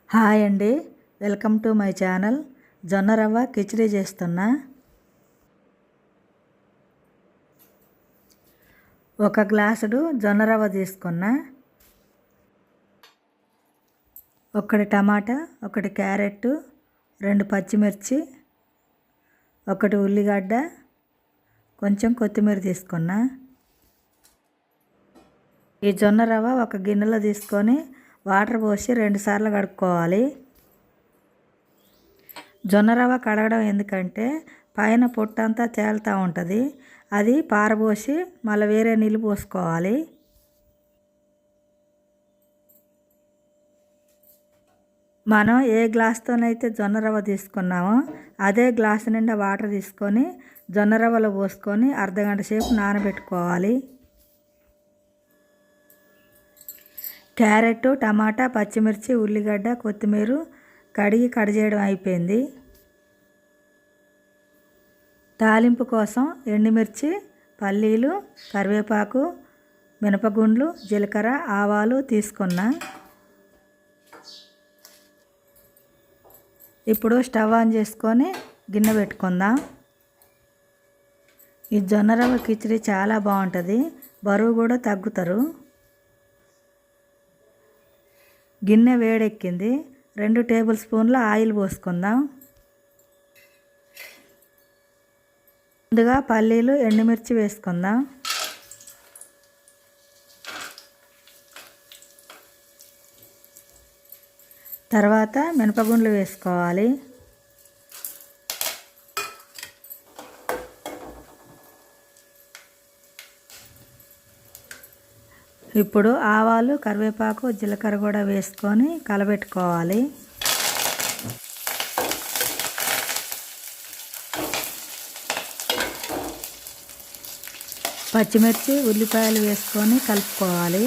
Hi అండి, welcome to my channel. జొన్న రవ్వ కిచిడి చేస్తున్నా. ఒక గ్లాసుడు జొన్న రవ్వ తీసుకున్నా. ఒకటి టమాటా, ఒకటి క్యారెట్, 2 పచ్చిమిర్చి, ఒకటి ఉల్లిగడ్డ, కొంచెం కొత్తిమీర తీసుకున్నా. ఈ జొన్న రవ్వ ఒక గిన్నెలో తీసుకొని వాటర్ పోసి 2 సార్లు కడుక్కోవాలి. జొన్న రవ్వ కడగడం ఎందుకంటే పైన పొట్టంతా తేలుతూ ఉంటుంది. అది పారబోసి మళ్ళీ వేరే నీళ్ళు పోసుకోవాలి. మనం ఏ గ్లాస్తోనైతే జొన్న రవ్వ తీసుకున్నామో అదే గ్లాసు నిండా వాటర్ తీసుకొని జొన్న రవ్వలో పోసుకొని అర్ధగంట సేపు నానబెట్టుకోవాలి. క్యారెట్, టమాటా, పచ్చిమిర్చి, ఉల్లిగడ్డ, కొత్తిమీర కడిగి కట్ చేయడం అయిపోయింది. తాలింపు కోసం ఎండుమిర్చి, పల్లీలు, కరివేపాకు, మినపగుండ్లు, జీలకర్ర, ఆవాలు తీసుకున్నా. ఇప్పుడు స్టవ్ ఆన్ చేసుకొని గిన్నె పెట్టుకుందాం. ఈ జొన్న రవ్వ కిచిడి చాలా బాగుంటుంది, బరువు కూడా తగ్గుతారు. గిన్నె వేడెక్కింది. 2 టేబుల్ స్పూన్ల ఆయిల్ పోసుకుందాం. ముందుగా పల్లీలు, ఎండుమిర్చి వేసుకుందాం. తర్వాత మినపగుండ్లు వేసుకోవాలి. ఇప్పుడు ఆవాలు, కరివేపాకు, జీలకర్ర కూడా వేసుకొని కలబెట్టుకోవాలి. పచ్చిమిర్చి, ఉల్లిపాయలు వేసుకొని కలుపుకోవాలి.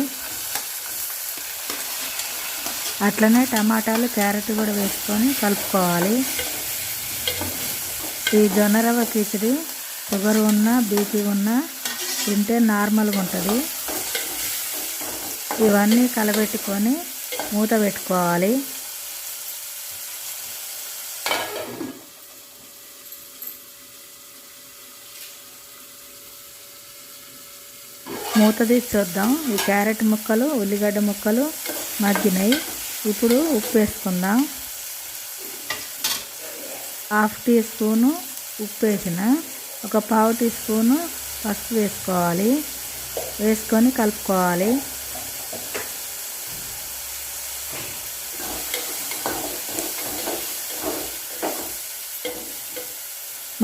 అట్లనే టమాటాలు, క్యారెట్ కూడా వేసుకొని కలుపుకోవాలి. ఈ జొన్న రవ్వ కిచిడి షుగర్ ఉన్నా, బీపీ ఉన్నా తింటే నార్మల్గా ఉంటుంది. ఇవన్నీ కలబెట్టుకొని మూత పెట్టుకోవాలి. మూత తీసి చూద్దాం. ఈ క్యారెట్ ముక్కలు, ఉల్లిగడ్డ ముక్కలు మగ్గినాయి. ఇప్పుడు ఉప్పు వేసుకుందాం. 1/2 టీ స్పూను ఉప్పు వేసిన, ఒక 1/4 టీ స్పూను పసుపు వేసుకోవాలి. వేసుకొని కలుపుకోవాలి.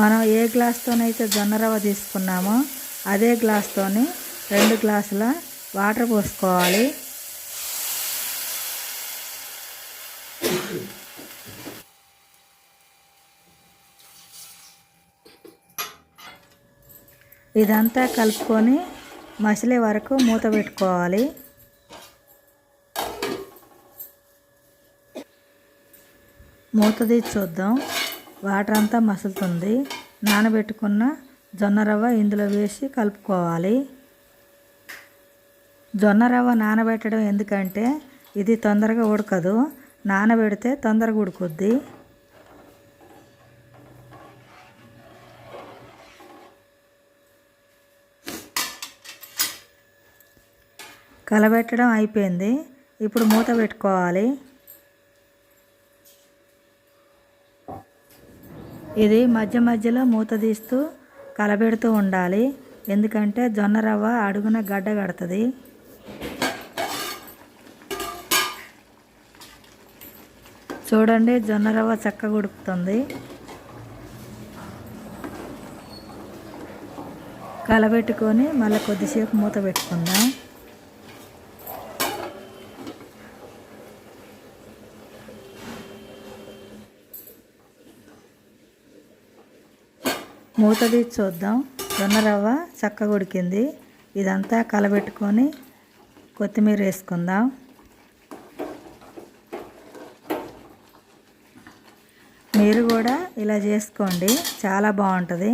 మనం ఏ గ్లాస్తోనైతే జొన్న రవ్వ తీసుకున్నామో అదే గ్లాస్తోని 2 గ్లాసుల వాటర్ పోసుకోవాలి. ఇదంతా కలుపుకొని మసిలే వరకు మూత పెట్టుకోవాలి. మూత తీసి చూద్దాం. వాటర్ అంతా మసులుతుంది. నానబెట్టుకున్న జొన్న రవ్వ ఇందులో వేసి కలుపుకోవాలి. జొన్న రవ్వ నానబెట్టడం ఎందుకంటే ఇది తొందరగా ఉడకదు, నానబెడితే తొందరగా ఉడుకుద్ది. కలబెట్టడం అయిపోయింది. ఇప్పుడు మూత పెట్టుకోవాలి. ఇది మధ్య మధ్యలో మూత తీస్తూ కలబెడుతూ ఉండాలి, ఎందుకంటే జొన్న రవ్వ అడుగున గడ్డ కడుతుంది. చూడండి, జొన్న రవ్వ చక్కగా ఉడుకుతుంది. కలబెట్టుకొని మళ్ళీ కొద్దిసేపు మూత పెట్టుకుందాం. మూత తీసి చూద్దాం. జొన్న రవ్వ చక్కగా ఉడికింది. ఇదంతా కలబెట్టుకొని కొత్తిమీర వేసుకుందాం. మీరు కూడా ఇలా చేసుకోండి, చాలా బాగుంటుంది.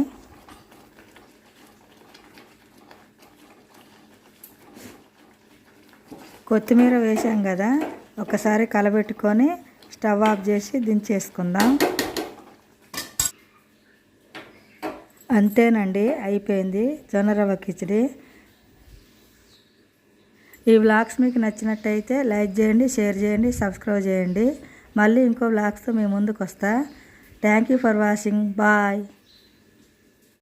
కొత్తిమీర వేసాం కదా, ఒకసారి కలబెట్టుకొని స్టవ్ ఆఫ్ చేసి దించేసుకుందాం. అంతేనండి, అయిపోయింది జొన్న రవ్వ కిచిడి. ఈ వ్లాగ్స్ మీకు నచ్చినట్టయితే లైక్ చేయండి, షేర్ చేయండి, సబ్స్క్రైబ్ చేయండి. మళ్ళీ ఇంకో వ్లాగ్స్తో మీ ముందుకు వస్తా. Thank you for watching. Bye.